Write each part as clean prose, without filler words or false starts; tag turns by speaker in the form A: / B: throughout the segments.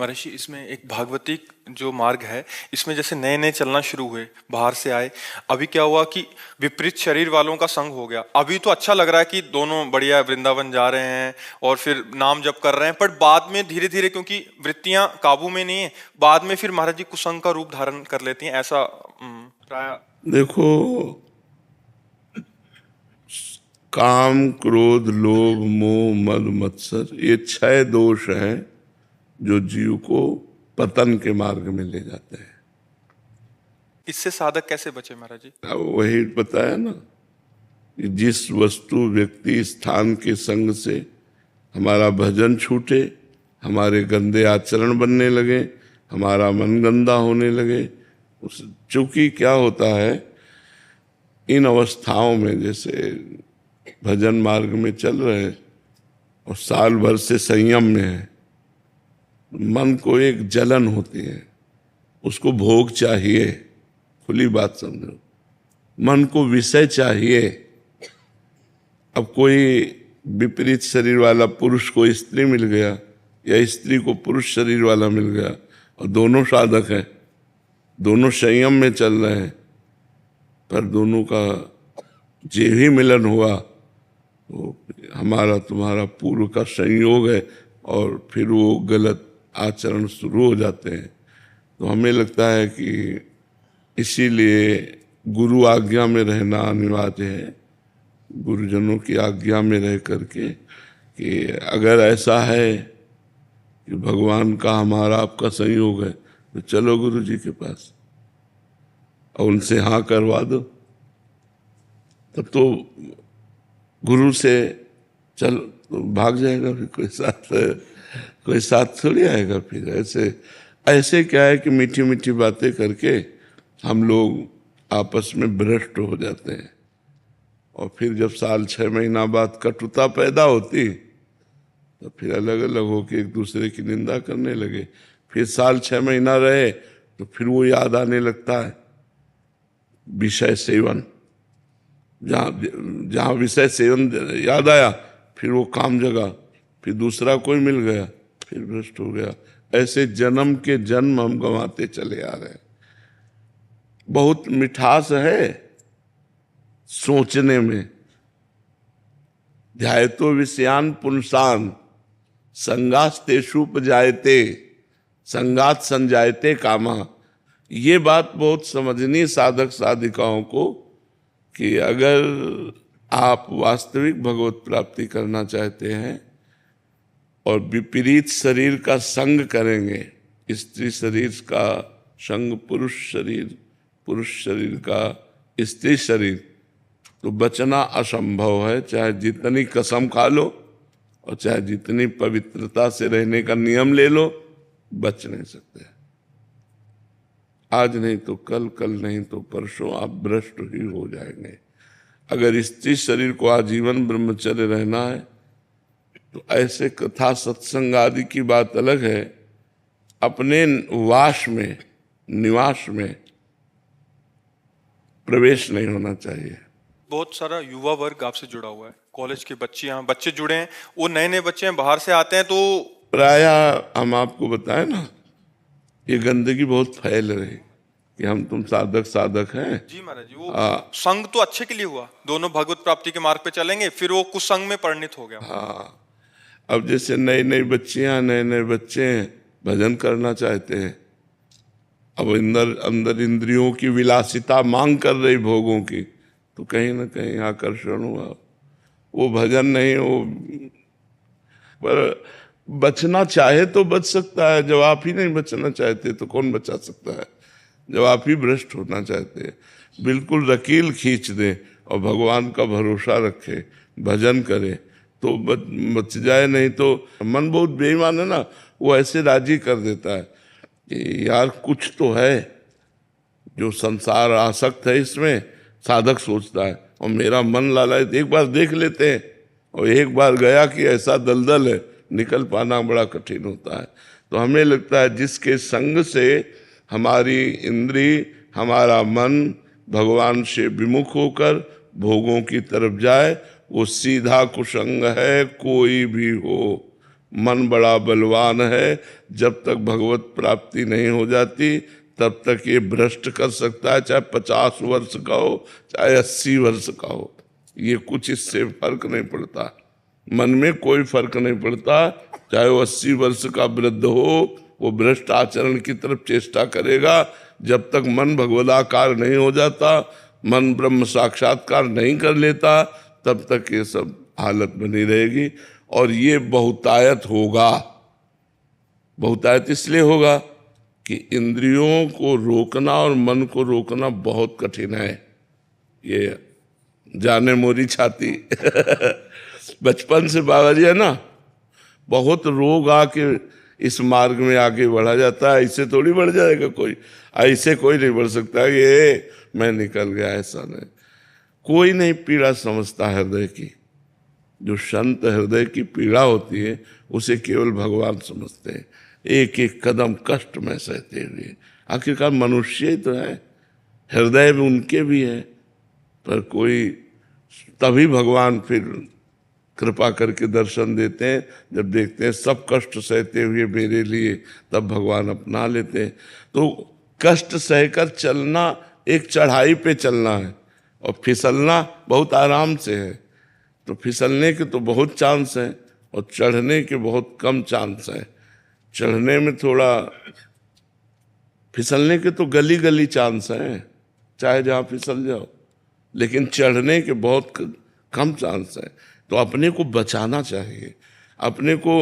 A: महर्षि, इसमें एक भागवतिक जो मार्ग है, इसमें जैसे नए नए चलना शुरू हुए, बाहर से आए, अभी क्या हुआ कि विपरीत शरीर वालों का संग हो गया। अभी तो अच्छा लग रहा है कि दोनों बढ़िया वृंदावन जा रहे हैं और फिर नाम जप कर रहे हैं, पर बाद में धीरे धीरे क्योंकि वृत्तियां काबू में नहीं है, बाद में फिर महाराज जी कुसंग का रूप धारण कर लेती हैं, ऐसा प्राय।
B: देखो, काम, क्रोध, लोभ, मोह, मद, मत्सर, ये 6 दोष हैं जो जीव को पतन के मार्ग में ले जाते हैं।
A: इससे साधक कैसे बचे महाराज जी?
B: अब वही बताया ना कि जिस वस्तु, व्यक्ति, स्थान के संग से हमारा भजन छूटे, हमारे गंदे आचरण बनने लगे, हमारा मन गंदा होने लगे, उस चूंकि क्या होता है इन अवस्थाओं में, जैसे भजन मार्ग में चल रहे हैं और साल भर से संयम में है, मन को एक जलन होती है, उसको भोग चाहिए। खुली बात समझो, मन को विषय चाहिए। अब कोई विपरीत शरीर वाला पुरुष को स्त्री मिल गया या स्त्री को पुरुष शरीर वाला मिल गया और दोनों साधक हैं, दोनों संयम में चल रहे हैं, पर दोनों का जे ही मिलन हुआ तो हमारा तुम्हारा पूर्व का संयोग है और फिर वो गलत आचरण शुरू हो जाते हैं। तो हमें लगता है कि इसीलिए गुरु आज्ञा में रहना अनिवार्य है, गुरुजनों की आज्ञा में रह करके कि अगर ऐसा है कि भगवान का हमारा आपका संयोग है तो चलो गुरु जी के पास और उनसे हाँ करवा दो, तब तो गुरु से चल तो भाग जाएगा, फिर कोई साथ थोड़ी आएगा। फिर ऐसे क्या है कि मीठी मीठी बातें करके हम लोग आपस में भ्रष्ट हो जाते हैं और फिर जब साल 6 महीना बाद कटुता पैदा होती तो फिर अलग अलग होकर एक दूसरे की निंदा करने लगे। फिर साल 6 महीना रहे तो फिर वो याद आने लगता है विषय सेवन, जहाँ विषय सेवन याद आया फिर वो काम जगा, फिर दूसरा कोई मिल गया, फिर भ्रष्ट हो गया। ऐसे जन्म के जन्म हम गंवाते चले आ रहे हैं। बहुत मिठास है सोचने में, ध्यायतो विषयान पुंसान संगास्तेषुपजायते संगात संजायते कामा। ये बात बहुत समझनी साधक साधिकाओं को कि अगर आप वास्तविक भगवत प्राप्ति करना चाहते हैं और विपरीत शरीर का संग करेंगे, स्त्री शरीर का संग पुरुष शरीर, पुरुष शरीर का स्त्री शरीर, तो बचना असंभव है। चाहे जितनी कसम खा लो और चाहे जितनी पवित्रता से रहने का नियम ले लो, बच नहीं सकते। आज नहीं तो कल, कल नहीं तो परसों आप भ्रष्ट ही हो जाएंगे। अगर स्त्री शरीर को आजीवन ब्रह्मचर्य रहना है तो ऐसे कथा सत्संग आदि की बात अलग है, अपने वास में, निवास में प्रवेश नहीं होना चाहिए।
A: बहुत सारा युवा वर्ग आपसे जुड़ा हुआ है, कॉलेज के बच्चे जुड़े हैं, वो नए नए बच्चे हैं, बाहर से आते हैं, तो
B: प्राय हम आपको बताएं ना, ये गंदगी बहुत फैल रही कि हम तुम साधक हैं।
A: जी महाराज जी, वो संग तो अच्छे के लिए हुआ, दोनों भगवत प्राप्ति के मार्ग पे चलेंगे, फिर वो कुसंग में परिणित हो गया।
B: हाँ, अब जैसे नई नई बच्चियां, नए नए बच्चे भजन करना चाहते हैं, अब अंदर इंद्रियों की विलासिता मांग कर रही भोगों की, तो कहीं ना कहीं आकर्षण हुआ, वो भजन नहीं हो। पर बचना चाहे तो बच सकता है, जब आप ही नहीं बचना चाहते तो कौन बचा सकता है? जब आप ही भ्रष्ट होना चाहते हैं, बिल्कुल रकील खींच दें और भगवान का भरोसा रखे, भजन करे तो बच जाए। नहीं तो मन बहुत बेईमान है ना, वो ऐसे राजी कर देता है कि यार कुछ तो है, जो संसार आसक्त है इसमें साधक सोचता है, और मेरा मन लालच, एक बार देख लेते हैं, और एक बार गया कि ऐसा दलदल है, निकल पाना बड़ा कठिन होता है। तो हमें लगता है जिसके संग से हमारी इंद्री, हमारा मन भगवान से विमुख होकर भोगों की तरफ जाए, वो सीधा कुसंग है, कोई भी हो, मन बड़ा बलवान है, जब तक भगवत प्राप्ति नहीं हो जाती तब तक ये भ्रष्ट कर सकता है, चाहे 50 वर्ष का हो चाहे 80 वर्ष का हो, ये कुछ इससे फर्क नहीं पड़ता। मन में कोई फर्क नहीं पड़ता, चाहे वो 80 वर्ष का वृद्ध हो, वो भ्रष्ट आचरण की तरफ चेष्टा करेगा। जब तक मन भगवदाकार नहीं हो जाता, मन ब्रह्म साक्षात्कार नहीं कर लेता, तब तक ये सब हालत बनी रहेगी। और ये बहुतायत होगा। बहुतायत इसलिए होगा कि इंद्रियों को रोकना और मन को रोकना बहुत कठिन है। ये जाने मोरी छाती बचपन से बाबा जी है ना, बहुत रोग आके इस मार्ग में आगे बढ़ा जाता है। ऐसे थोड़ी बढ़ जाएगा कोई, ऐसे कोई नहीं बढ़ सकता ये मैं निकल गया, ऐसा नहीं। कोई नहीं पीड़ा समझता हृदय की। जो संत हृदय की पीड़ा होती है उसे केवल भगवान समझते हैं। एक एक कदम कष्ट में सहते हुए, आखिरकार मनुष्य ही तो है, हृदय में उनके भी है, पर कोई तभी भगवान फिर कृपा करके दर्शन देते हैं जब देखते हैं सब कष्ट सहते हुए मेरे लिए, तब भगवान अपना लेते हैं। तो कष्ट सहकर चलना एक चढ़ाई पे चलना है, और फिसलना बहुत आराम से है। तो फिसलने के तो बहुत चांस है और चढ़ने के बहुत कम चांस है। चढ़ने में थोड़ा, फिसलने के तो गली गली चांस हैं, चाहे जहाँ फिसल जाओ, लेकिन चढ़ने के बहुत कम चांस है। तो अपने को बचाना चाहिए। अपने को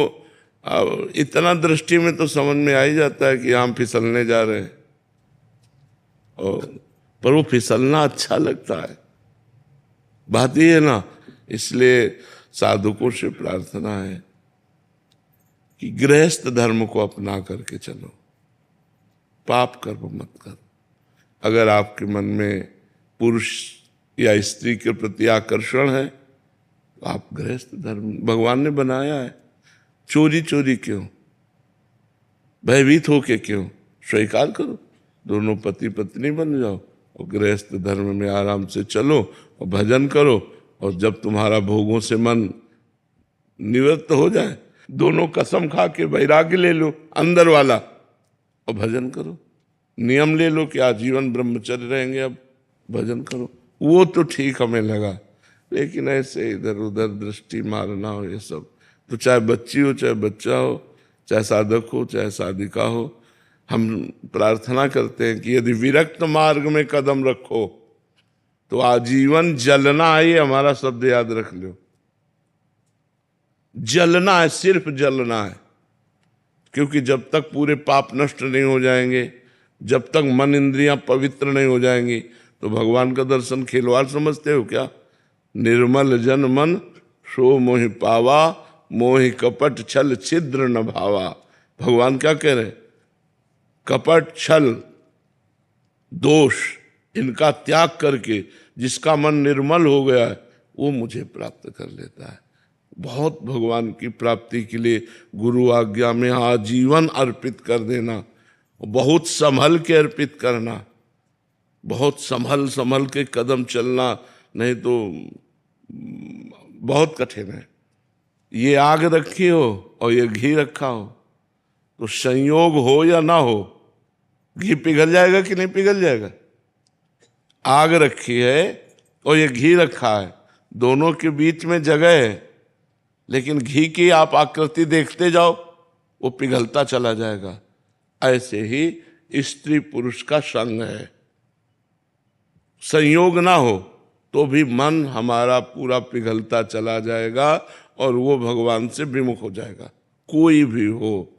B: इतना दृष्टि में तो समझ में आ ही जाता है कि हम फिसलने जा रहे हैं, और पर वो फिसलना अच्छा लगता है, बात ये है ना। इसलिए साधुकों से प्रार्थना है कि गृहस्थ धर्म को अपना करके चलो, पाप कर्म मत करो। अगर आपके मन में पुरुष या स्त्री के प्रति आकर्षण है तो आप गृहस्थ धर्म भगवान ने बनाया है। चोरी चोरी क्यों, भयभीत होके क्यों, स्वीकार करो, दोनों पति पत्नी बन जाओ और गृहस्थ धर्म में आराम से चलो और भजन करो। और जब तुम्हारा भोगों से मन निवृत्त हो जाए, दोनों कसम खा के वैराग्य ले लो अंदर वाला और भजन करो। नियम ले लो कि आजीवन ब्रह्मचर्य रहेंगे, अब भजन करो। वो तो ठीक हमें लगा, लेकिन ऐसे इधर उधर दृष्टि मारना हो, ये सब तो चाहे बच्ची हो चाहे बच्चा हो, चाहे साधक हो चाहे साधिका हो, हम प्रार्थना करते हैं कि यदि विरक्त मार्ग में कदम रखो तो आजीवन जलना है। ये हमारा शब्द याद रख लो, जलना है, सिर्फ जलना है। क्योंकि जब तक पूरे पाप नष्ट नहीं हो जाएंगे, जब तक मन इंद्रियां पवित्र नहीं हो जाएंगी, तो भगवान का दर्शन खिलवाड़ समझते हो क्या? निर्मल जन मन सो मोहि पावा, मोहि कपट छल छिद्र न भावा। भगवान क्या कह रहे? कपट छल दोष इनका त्याग करके जिसका मन निर्मल हो गया है वो मुझे प्राप्त कर लेता है। बहुत भगवान की प्राप्ति के लिए गुरु आज्ञा में आजीवन अर्पित कर देना, बहुत संभल के अर्पित करना, बहुत संभल संभल के कदम चलना, नहीं तो बहुत कठिन है। ये आग रखी हो और ये घी रखा हो तो संयोग हो या ना हो, घी पिघल जाएगा कि नहीं पिघल जाएगा? आग रखी है और ये घी रखा है, दोनों के बीच में जगह है, लेकिन घी की आप आकृति देखते जाओ वो पिघलता चला जाएगा। ऐसे ही स्त्री पुरुष का संग है। संयोग ना हो तो भी मन हमारा पूरा पिघलता चला जाएगा और वो भगवान से विमुख हो जाएगा। कोई भी हो,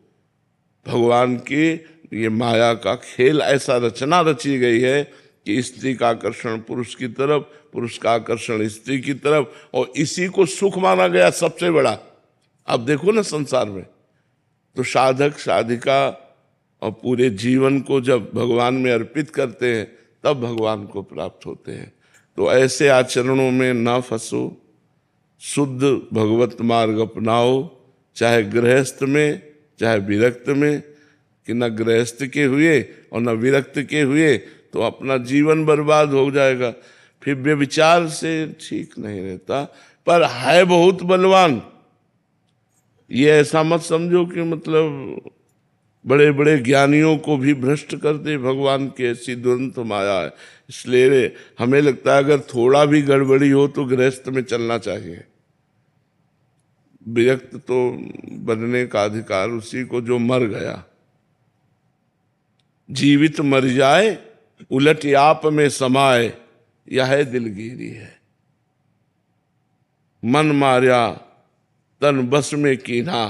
B: भगवान की ये माया का खेल ऐसा रचना रची गई है कि स्त्री का आकर्षण पुरुष की तरफ, पुरुष का आकर्षण स्त्री की तरफ, और इसी को सुख माना गया सबसे बड़ा। अब देखो ना संसार में, तो साधक साधिका और पूरे जीवन को जब भगवान में अर्पित करते हैं तब भगवान को प्राप्त होते हैं। तो ऐसे आचरणों में ना फंसो, शुद्ध भगवत मार्ग अपनाओ, चाहे गृहस्थ में चाहे विरक्त में। कि न गृहस्थ के हुए और न विरक्त के हुए तो अपना जीवन बर्बाद हो जाएगा। फिर व्यभिचार से ठीक नहीं रहता, पर है बहुत बलवान। ये ऐसा मत समझो कि मतलब बड़े बड़े ज्ञानियों को भी भ्रष्ट कर दे भगवान की ऐसी दुरंत माया है। इसलिए हमें लगता है अगर थोड़ा भी गड़बड़ी हो तो गृहस्थ में चलना चाहिए। विरक्त तो बनने का अधिकार उसी को जो मर गया। जीवित मर जाए उलट आप में समाए, यह दिलगिरी है। मन मार्या तन बस में कीन्हा,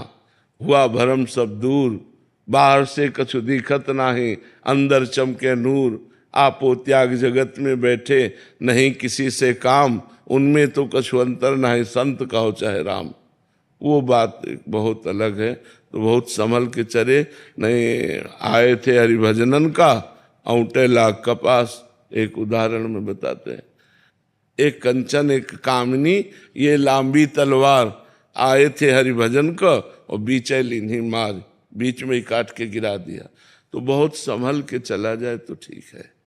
B: हुआ भरम सब दूर। बाहर से कछु दिखत नाही, अंदर चमके नूर। आपो त्याग जगत में बैठे, नहीं किसी से काम। उनमें तो कछु अंतर नाही, संत कहो चाहे राम। वो बात बहुत अलग है। तो बहुत संभल के चले, नहीं आए थे हरिभजनन का, औंटे लाख कपास। एक उदाहरण में बताते हैं, एक कंचन एक कामिनी, ये लांबी तलवार। आए थे हरिभजन का और बीचे लीन्ही मार, बीच में ही काट के गिरा दिया। तो बहुत संभल के चला जाए तो ठीक है।